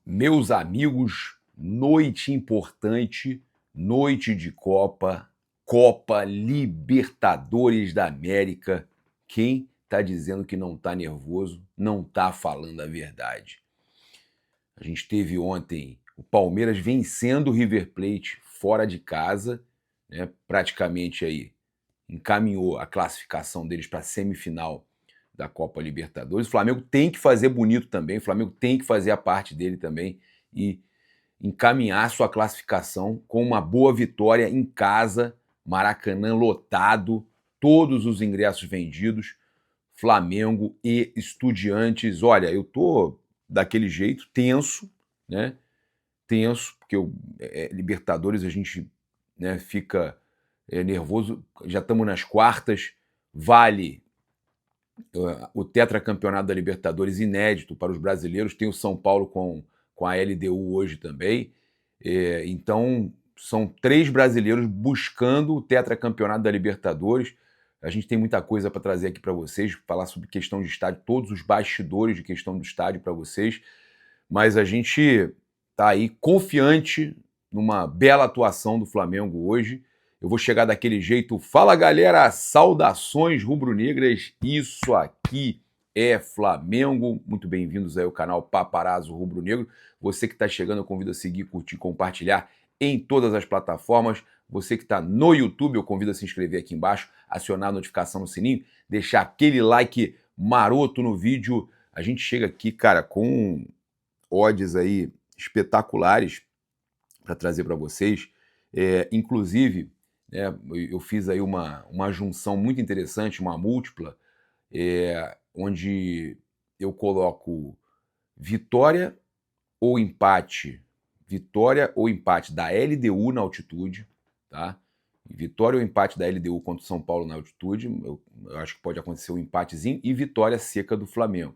Meus amigos, noite importante, noite de Copa, Copa Libertadores da América. Quem está dizendo que não está nervoso não está falando a verdade. A gente teve ontem o Palmeiras vencendo o River Plate fora de casa, né? Praticamente aí encaminhou a classificação deles para a semifinal da Copa Libertadores. O Flamengo tem que fazer bonito também, o Flamengo tem que fazer a parte dele também e encaminhar sua classificação com uma boa vitória em casa, Maracanã lotado, todos os ingressos vendidos, Flamengo e Estudiantes. Olha, eu tô daquele jeito, tenso, né? Tenso, porque Libertadores a gente, né, fica nervoso. Já estamos nas quartas, vale o tetracampeonato da Libertadores inédito para os brasileiros. Tem o São Paulo com a LDU hoje também. Então, são 3 brasileiros buscando o tetracampeonato da Libertadores. A gente tem muita coisa para trazer aqui para vocês, falar sobre questão de estádio, todos os bastidores de questão do estádio para vocês. Mas a gente está aí confiante numa bela atuação do Flamengo hoje. Eu vou chegar daquele jeito. Fala, galera! Saudações rubro-negras. Isso aqui é Flamengo. Muito bem-vindos aí ao canal Paparazzo Rubro-Negro. Você que está chegando, eu convido a seguir, curtir, compartilhar em todas as plataformas. Você que está no YouTube, eu convido a se inscrever aqui embaixo, acionar a notificação no sininho, deixar aquele like maroto no vídeo. A gente chega aqui, cara, com odds aí espetaculares para trazer para vocês. Inclusive, eu fiz aí uma junção muito interessante, uma múltipla, onde eu coloco vitória ou empate da LDU na altitude, tá? Vitória ou empate da LDU contra o São Paulo na altitude, eu acho que pode acontecer um empatezinho, e vitória seca do Flamengo.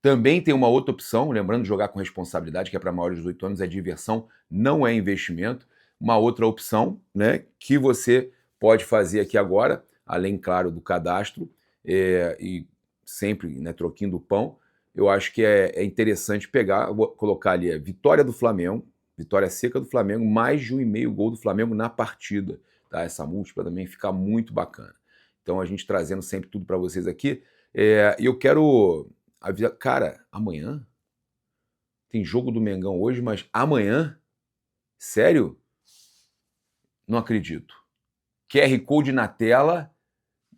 Também tem uma outra opção, lembrando de jogar com responsabilidade, que é para maiores de 18 anos, é diversão, não é investimento. Uma outra opção, né, que você pode fazer aqui agora, além, claro, do cadastro, e sempre, né, troquinho do pão, eu acho que é interessante pegar, vou colocar ali a vitória do Flamengo, vitória seca do Flamengo, mais de 1,5 gol do Flamengo na partida. Tá? Essa múltipla também fica muito bacana. Então a gente trazendo sempre tudo para vocês aqui. E eu quero avisar, cara, amanhã tem jogo do Mengão hoje, mas amanhã? Sério? Não acredito. QR Code na tela,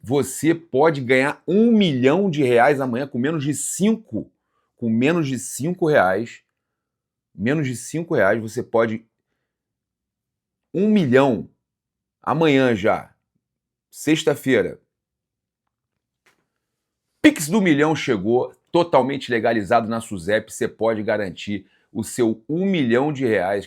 você pode ganhar R$1 milhão amanhã com menos de 5. Com menos de 5 reais. Menos de 5 reais você pode 1 milhão amanhã já. Sexta-feira. Pix do milhão chegou, totalmente legalizado na SUSEP. Você pode garantir o seu R$1 milhão,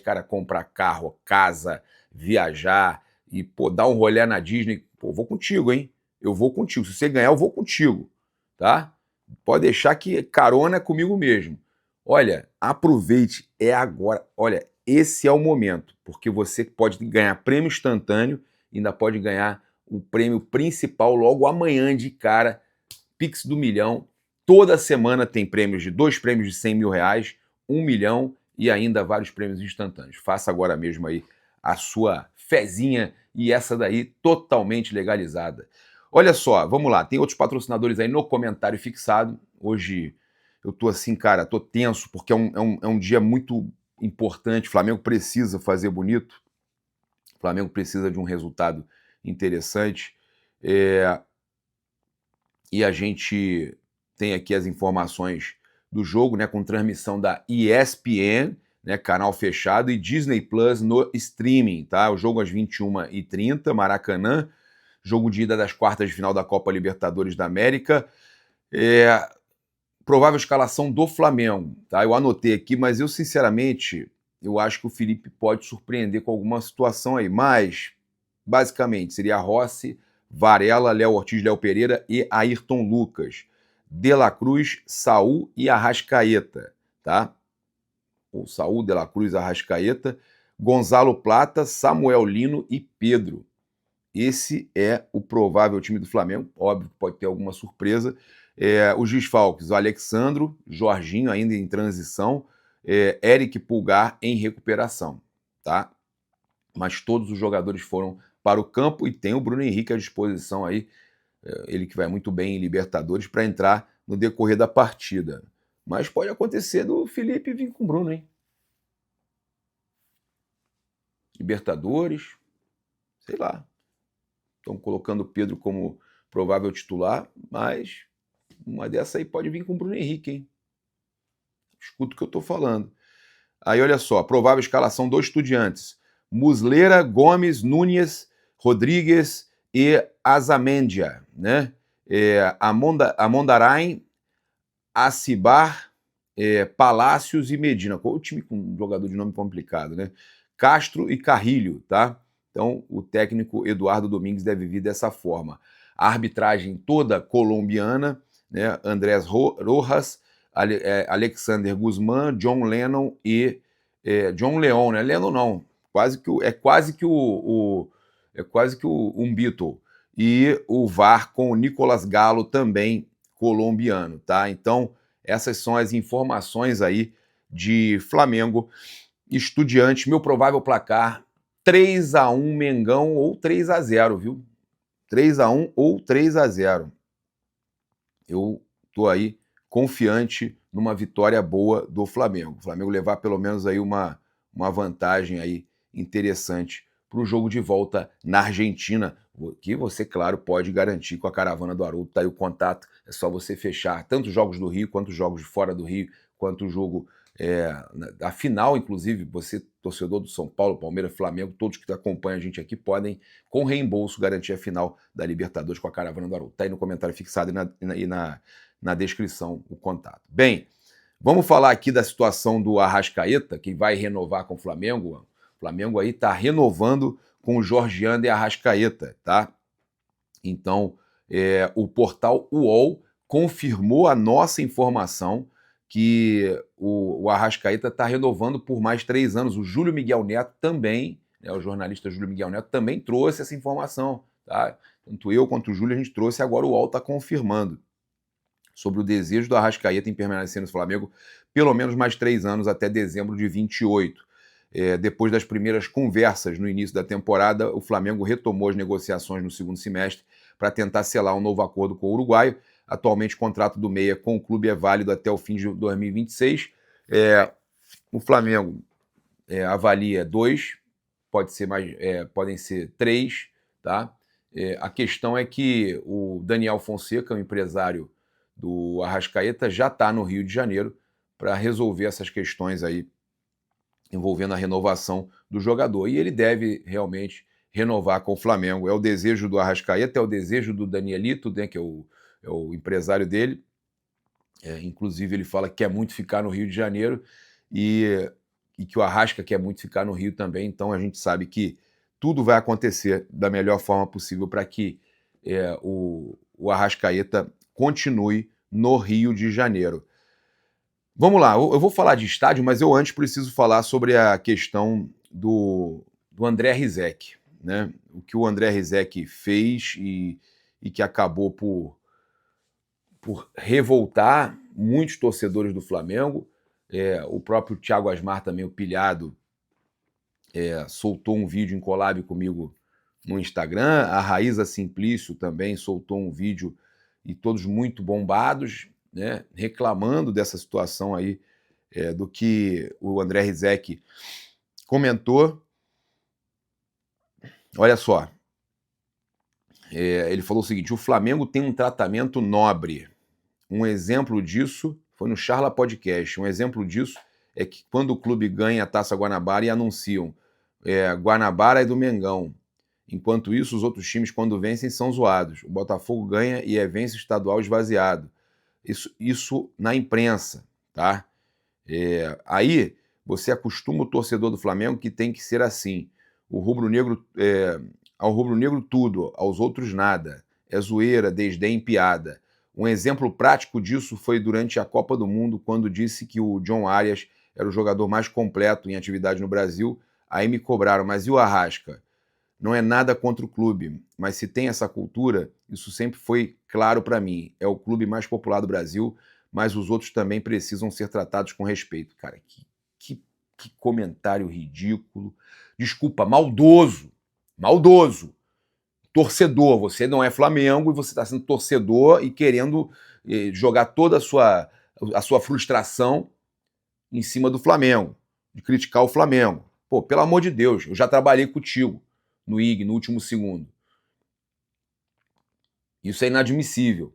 cara, comprar carro, casa, viajar e, pô, dar um rolê na Disney. Pô, vou contigo, hein? Eu vou contigo. Se você ganhar, eu vou contigo, tá? Pode deixar que carona é comigo mesmo. Olha, aproveite, é agora. Olha, esse é o momento, porque você pode ganhar prêmio instantâneo e ainda pode ganhar o prêmio principal logo amanhã de cara. Pix do milhão. Toda semana tem prêmios de 2 prêmios de R$100 mil, 1 milhão e ainda vários prêmios instantâneos. Faça agora mesmo aí a sua fezinha e essa daí totalmente legalizada. Olha só, vamos lá, tem outros patrocinadores aí no comentário fixado. Hoje eu tô assim, cara, tô tenso porque é um dia muito importante. O Flamengo precisa fazer bonito. O Flamengo precisa de um resultado interessante. E a gente tem aqui as informações do jogo, né, com transmissão da ESPN, né, canal fechado, e Disney Plus no streaming, tá? O jogo às 21h30, Maracanã, jogo de ida das quartas de final da Copa Libertadores da América. Provável escalação do Flamengo, tá? Eu anotei aqui, mas eu, sinceramente, eu acho que o Felipe pode surpreender com alguma situação aí, mas, basicamente, seria Rossi, Varela, Léo Ortiz, Léo Pereira e Ayrton Lucas. De La Cruz, Saul e Arrascaeta, tá? O Saul, De La Cruz, Arrascaeta, Gonzalo Plata, Samuel Lino e Pedro. Esse é o provável time do Flamengo. Óbvio que pode ter alguma surpresa. Os desfalques, o Alexandro, Jorginho ainda em transição, Eric Pulgar em recuperação, tá? Mas todos os jogadores foram para o campo e tem o Bruno Henrique à disposição aí, ele que vai muito bem em Libertadores, para entrar no decorrer da partida. Mas pode acontecer do Felipe vir com o Bruno, hein? Libertadores, sei lá. Estão colocando o Pedro como provável titular, mas uma dessa aí pode vir com o Bruno Henrique, hein? Escuta o que eu estou falando. Aí, olha só, provável escalação dos Estudiantes. Muslera, Gomes, Núñez, Rodrigues e Azamendia, né? Amondarain, Acibar, Palácios e Medina. Qual o time com um jogador de nome complicado, né? Castro e Carrilho, tá? Então, o técnico Eduardo Domingues deve vir dessa forma. A arbitragem toda colombiana, né? Andrés Rojas, Alexander Guzmán, John Lennon e John Leon, né? Lennon não, é quase que um Beatle. E o VAR com o Nicolas Galo também colombiano, tá? Então, essas são as informações aí de Flamengo Estudiantes. Meu provável placar 3-1 Mengão ou 3-0, viu? 3-1 ou 3-0. Eu tô aí confiante numa vitória boa do Flamengo. O Flamengo levar pelo menos aí uma vantagem aí interessante para o jogo de volta na Argentina, que você, claro, pode garantir com a Caravana do Haroldo. Tá aí o contato, é só você fechar tanto os jogos do Rio, quanto os jogos de fora do Rio, quanto o jogo a final, inclusive, você, torcedor do São Paulo, Palmeiras, Flamengo, todos que acompanham a gente aqui podem, com reembolso, garantir a final da Libertadores com a Caravana do Haroldo. Tá aí no comentário fixado e na descrição o contato. Bem, vamos falar aqui da situação do Arrascaeta, que vai renovar com o Flamengo. O Flamengo aí tá renovando com o Jorge Ander Arrascaeta, tá? Então, o portal UOL confirmou a nossa informação que o Arrascaeta está renovando por mais 3 anos. O Júlio Miguel Neto também, né, o jornalista Júlio Miguel Neto também trouxe essa informação, tá? Tanto eu quanto o Júlio a gente trouxe, agora o UOL está confirmando sobre o desejo do Arrascaeta em permanecer no Flamengo pelo menos mais 3 anos até dezembro de 28. Depois das primeiras conversas no início da temporada, o Flamengo retomou as negociações no segundo semestre para tentar selar um novo acordo com o uruguaio. Atualmente, o contrato do Meia com o clube é válido até o fim de 2026. O Flamengo avalia 2, podem ser 3, tá? A questão é que o Daniel Fonseca, o empresário do Arrascaeta, já está no Rio de Janeiro para resolver essas questões aí envolvendo a renovação do jogador. E ele deve realmente renovar com o Flamengo. É o desejo do Arrascaeta, é o desejo do Danielito, né, que é o empresário dele. Inclusive, ele fala que quer muito ficar no Rio de Janeiro e que o Arrasca quer muito ficar no Rio também. Então, a gente sabe que tudo vai acontecer da melhor forma possível para que o Arrascaeta continue no Rio de Janeiro. Vamos lá, eu vou falar de estádio, mas eu antes preciso falar sobre a questão do André Rizek, né? O que o André Rizek fez e que acabou por revoltar muitos torcedores do Flamengo. O próprio Thiago Asmar, também o pilhado, soltou um vídeo em collab comigo no Instagram. A Raíza Simplício também soltou um vídeo, e todos muito bombados, né, reclamando dessa situação aí, do que o André Rizek comentou. Olha só, ele falou o seguinte: o Flamengo tem um tratamento nobre. Um exemplo disso foi no Charla Podcast. Um exemplo disso é que quando o clube ganha a Taça Guanabara e anunciam Guanabara é do Mengão. Enquanto isso, os outros times, quando vencem, são zoados. O Botafogo ganha e vence o estadual esvaziado. Isso na imprensa, tá? Aí você acostuma o torcedor do Flamengo que tem que ser assim. O rubro-negro, ao rubro-negro tudo, aos outros nada. É zoeira, desdém, piada. Um exemplo prático disso foi durante a Copa do Mundo, quando disse que o John Arias era o jogador mais completo em atividade no Brasil. Aí me cobraram, mas e o Arrasca? Não é nada contra o clube, mas se tem essa cultura, isso sempre foi claro para mim. É o clube mais popular do Brasil, mas os outros também precisam ser tratados com respeito. Cara, que comentário ridículo. Desculpa, maldoso. Maldoso. Torcedor, você não é Flamengo e você está sendo torcedor e querendo jogar toda a sua frustração em cima do Flamengo, de criticar o Flamengo. Pô, pelo amor de Deus, eu já trabalhei contigo no IG, no último segundo. Isso é inadmissível.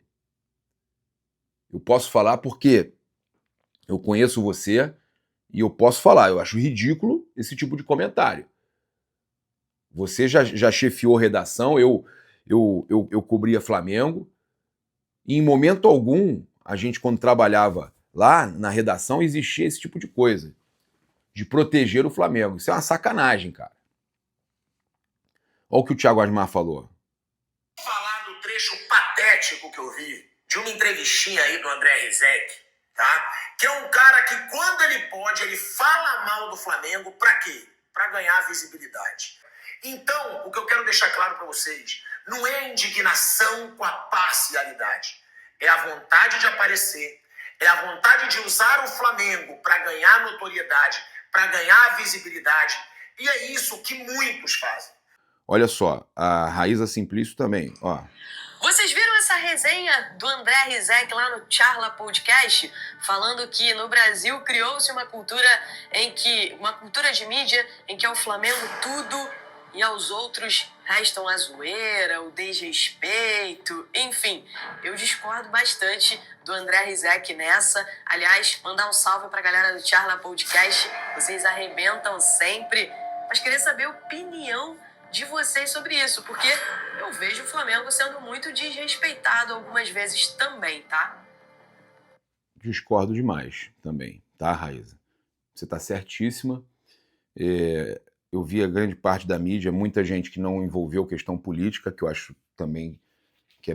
Eu posso falar porque eu conheço você e eu posso falar. Eu acho ridículo esse tipo de comentário. Você já chefiou redação, eu cobria Flamengo, e em momento algum, a gente, quando trabalhava lá na redação, existia esse tipo de coisa, de proteger o Flamengo. Isso é uma sacanagem, cara. Olha o que o Thiago Asmar falou. Vou falar do trecho patético que eu vi de uma entrevistinha aí do André Rizek, tá? Que é um cara que, quando ele pode, ele fala mal do Flamengo. Pra quê? Pra ganhar visibilidade. Então, o que eu quero deixar claro pra vocês, não é a indignação com a parcialidade. É a vontade de aparecer, é a vontade de usar o Flamengo pra ganhar notoriedade, pra ganhar visibilidade. E é isso que muitos fazem. Olha só, a Raíza Simplício também, ó. Vocês viram essa resenha do André Rizek lá no Charla Podcast, falando que no Brasil criou-se uma cultura de mídia em que ao Flamengo tudo e aos outros restam a zoeira, o desrespeito, enfim. Eu discordo bastante do André Rizek nessa. Aliás, mandar um salve pra galera do Charla Podcast, vocês arrebentam sempre. Mas queria saber a opinião de vocês sobre isso, porque eu vejo o Flamengo sendo muito desrespeitado algumas vezes também, tá? Discordo demais também, tá, Raíza? Você tá certíssima. Eu vi a grande parte da mídia, muita gente que não envolveu questão política, que eu acho também que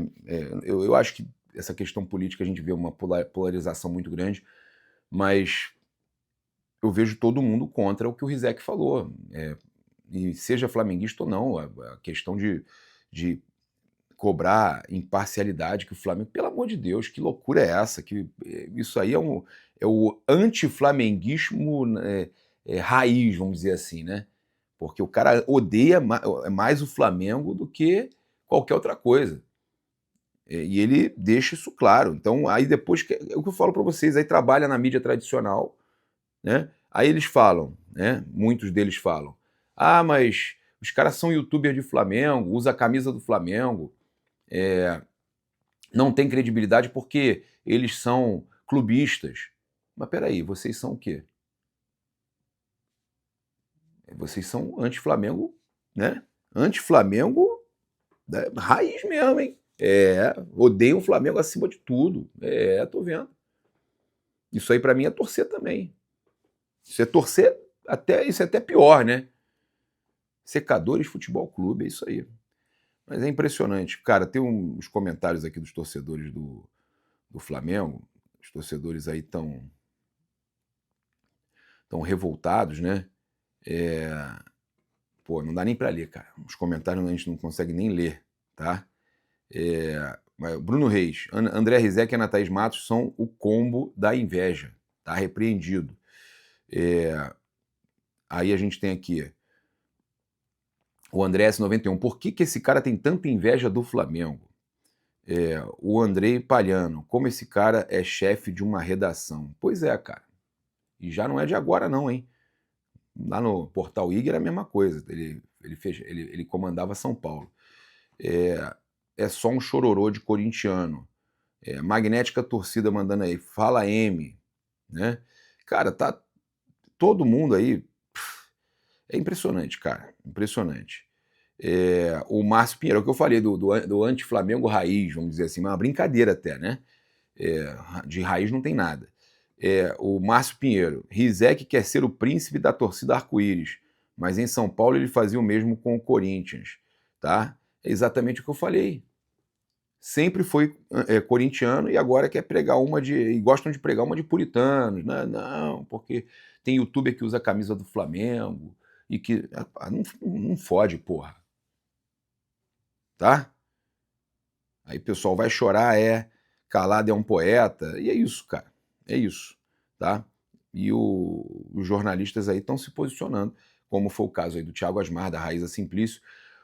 eu acho que essa questão política a gente vê uma polarização muito grande, mas eu vejo todo mundo contra o que o Rizek falou. E seja flamenguista ou não, a questão de cobrar imparcialidade que o Flamengo... Pelo amor de Deus, que loucura é essa? Isso aí é o anti-flamenguismo raiz, vamos dizer assim, né? Porque o cara odeia mais o Flamengo do que qualquer outra coisa. E ele deixa isso claro. Então, aí depois, é o que eu falo para vocês, aí trabalha na mídia tradicional, né? Aí eles falam, né? Muitos deles falam, mas os caras são youtubers de Flamengo, usa a camisa do Flamengo, não tem credibilidade porque eles são clubistas. Mas peraí, vocês são o quê? Vocês são anti-Flamengo, né? Anti-Flamengo, né? Raiz mesmo, hein? Odeiam o Flamengo acima de tudo. Tô vendo. Isso aí pra mim é torcer também. Isso é torcer, isso é até pior, né? Secadores Futebol Clube, é isso aí. Mas é impressionante. Cara, tem uns comentários aqui dos torcedores do Flamengo. Os torcedores aí tão revoltados, né? Pô, não dá nem pra ler, cara. Os comentários a gente não consegue nem ler, tá? Bruno Reis, André Rizek e Ana Thaís Matos são o combo da inveja. Tá repreendido. Aí a gente tem aqui o André S91. Por que esse cara tem tanta inveja do Flamengo? O Andrei Palhano. Como esse cara é chefe de uma redação? Pois é, cara. E já não é de agora não, hein? Lá no Portal IG era a mesma coisa. Ele comandava São Paulo. É só um chororô de corintiano. Magnética torcida mandando aí. Fala M. Né? Cara, tá todo mundo aí... É impressionante, cara. Impressionante. O Márcio Pinheiro, é o que eu falei do anti-Flamengo raiz, vamos dizer assim, uma brincadeira até, né? De raiz não tem nada. O Márcio Pinheiro, Rizek quer ser o príncipe da torcida arco-íris, mas em São Paulo ele fazia o mesmo com o Corinthians, tá? É exatamente o que eu falei. Sempre foi corintiano e agora quer pregar e gostam de pregar uma de puritanos. Não, porque tem youtuber que usa a camisa do Flamengo e que... Não fode, porra. Tá? Aí o pessoal vai chorar, calado é um poeta, e é isso, cara, é isso, tá? E os jornalistas aí estão se posicionando, como foi o caso aí do Thiago Asmar, da Raíza Simplício.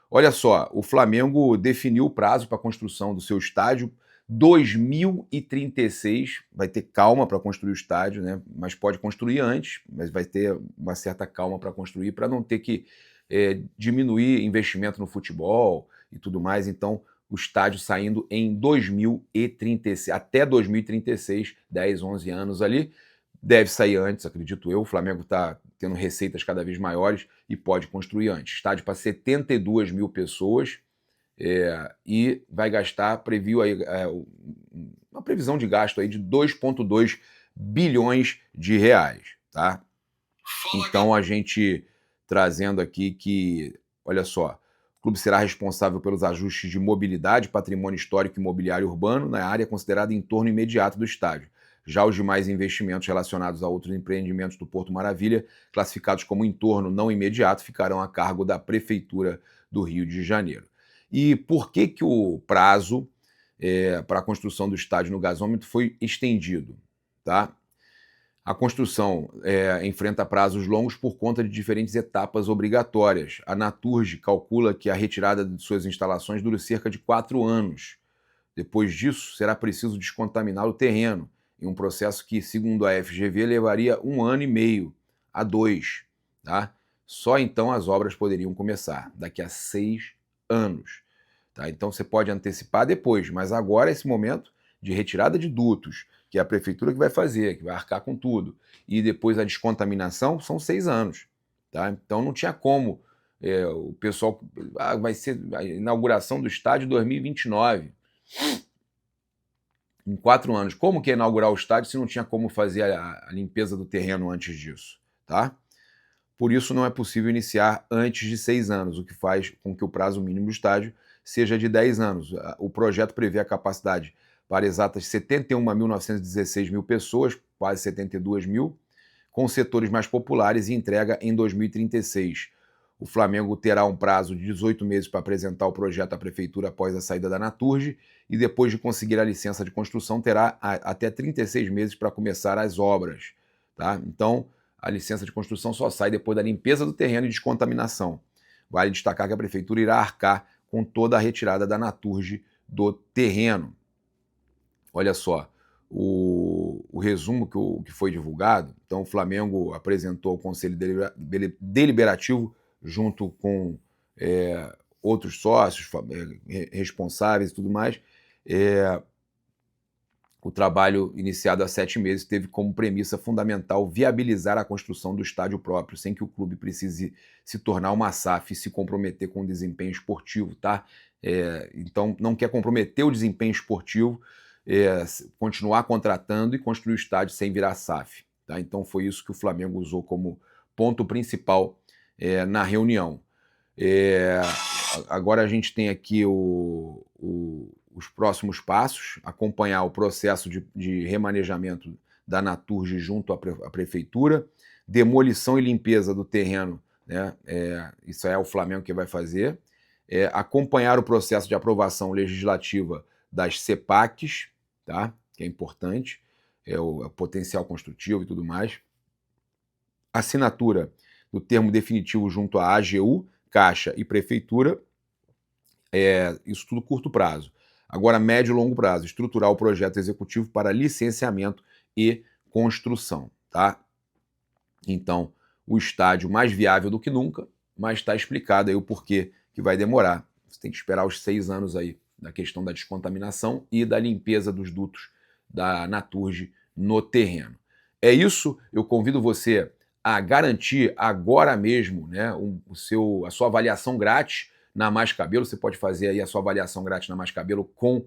Olha só, o Flamengo definiu o prazo para a construção do seu estádio, 2036, vai ter calma para construir o estádio, né? Mas pode construir antes, mas vai ter uma certa calma para construir, para não ter que diminuir investimento no futebol e tudo mais. Então, o estádio saindo em 2036, até 2036, 10, 11 anos ali. Deve sair antes, acredito eu. O Flamengo está tendo receitas cada vez maiores e pode construir antes. Estádio para 72 mil pessoas e vai gastar, previu aí, uma previsão de gasto aí de 2,2 bilhões de reais, tá? Então a gente trazendo aqui que, olha só, o clube será responsável pelos ajustes de mobilidade, patrimônio histórico e imobiliário urbano na área considerada entorno imediato do estádio. Já os demais investimentos relacionados a outros empreendimentos do Porto Maravilha, classificados como entorno não imediato, ficarão a cargo da Prefeitura do Rio de Janeiro. E por que o prazo para a construção do estádio no gasômetro foi estendido? Tá? A construção enfrenta prazos longos por conta de diferentes etapas obrigatórias. A Naturgy calcula que a retirada de suas instalações dura cerca de 4 anos. Depois disso, será preciso descontaminar o terreno, em um processo que, segundo a FGV, levaria 1 ano e meio a 2. Tá? Só então as obras poderiam começar, daqui a 6 anos. Tá? Então você pode antecipar depois, mas agora é esse momento de retirada de dutos, que é a prefeitura que vai fazer, que vai arcar com tudo. E depois a descontaminação são 6 anos. Tá? Então não tinha como. O pessoal vai ser a inauguração do estádio em 2029. Em 4 anos. Como que é inaugurar o estádio se não tinha como fazer a limpeza do terreno antes disso? Tá? Por isso não é possível iniciar antes de 6 anos, o que faz com que o prazo mínimo do estádio seja de 10 anos. O projeto prevê a capacidade para exatas 71.916 mil pessoas, quase 72 mil, com setores mais populares e entrega em 2036. O Flamengo terá um prazo de 18 meses para apresentar o projeto à Prefeitura após a saída da Naturgy e depois de conseguir a licença de construção terá até 36 meses para começar as obras. Tá? Então, a licença de construção só sai depois da limpeza do terreno e descontaminação. Vale destacar que a Prefeitura irá arcar com toda a retirada da Naturgy do terreno. Olha só, o resumo que foi divulgado. Então, o Flamengo apresentou ao Conselho Deliberativo, junto com outros sócios, responsáveis e tudo mais, o trabalho iniciado há 7 meses teve como premissa fundamental viabilizar a construção do estádio próprio, sem que o clube precise se tornar uma SAF e se comprometer com o desempenho esportivo, tá? Então, não quer comprometer o desempenho esportivo, continuar contratando e construir o estádio sem virar SAF. Tá? Então, foi isso que o Flamengo usou como ponto principal na reunião. Agora a gente tem aqui os próximos passos, acompanhar o processo de remanejamento da Naturgy junto à Prefeitura, demolição e limpeza do terreno, né? Isso é o Flamengo que vai fazer, acompanhar o processo de aprovação legislativa das CEPACs, tá? Que é importante, o potencial construtivo e tudo mais, assinatura do termo definitivo junto à AGU, Caixa e Prefeitura, isso tudo curto prazo. Agora, médio e longo prazo, estruturar o projeto executivo para licenciamento e construção, tá? Então, o estádio mais viável do que nunca, mas está explicado aí o porquê que vai demorar. Você tem que esperar os 6 anos aí da questão da descontaminação e da limpeza dos dutos da Naturgy no terreno. É isso, eu convido você a garantir agora mesmo, né, a sua avaliação grátis na Mais Cabelo. Você pode fazer aí a sua avaliação grátis na Mais Cabelo com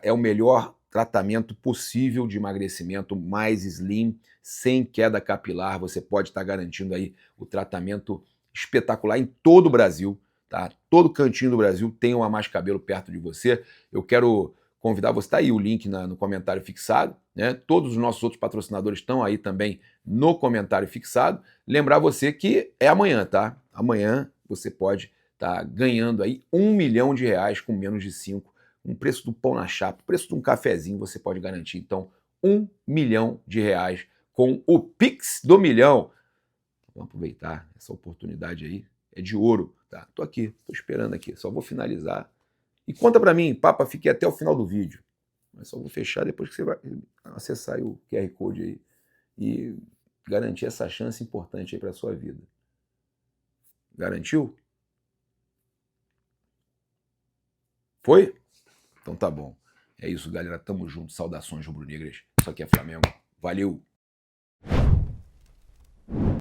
é o melhor tratamento possível de emagrecimento, mais slim, sem queda capilar. Você pode estar garantindo aí o tratamento espetacular em todo o Brasil, tá? Todo cantinho do Brasil tem uma Mais Cabelo perto de você. Eu quero convidar você, tá aí o link no comentário fixado, né? Todos os nossos outros patrocinadores estão aí também no comentário fixado. Lembrar você que é amanhã, tá? Amanhã você pode estar ganhando aí R$1 milhão com menos de 5, com o preço do pão na chapa, o preço de um cafezinho, você pode garantir, então, R$1 milhão com o Pix do Milhão. Vamos aproveitar essa oportunidade aí, é de ouro, tá? Tô aqui, tô esperando aqui, só vou finalizar. E conta pra mim, Papa, fiquei até o final do vídeo. Mas só vou fechar depois que você vai acessar aí o QR Code aí e garantir essa chance importante aí pra sua vida. Garantiu? Foi? Então tá bom. É isso, galera. Tamo junto. Saudações rubro-negras. Isso aqui é Flamengo. Valeu!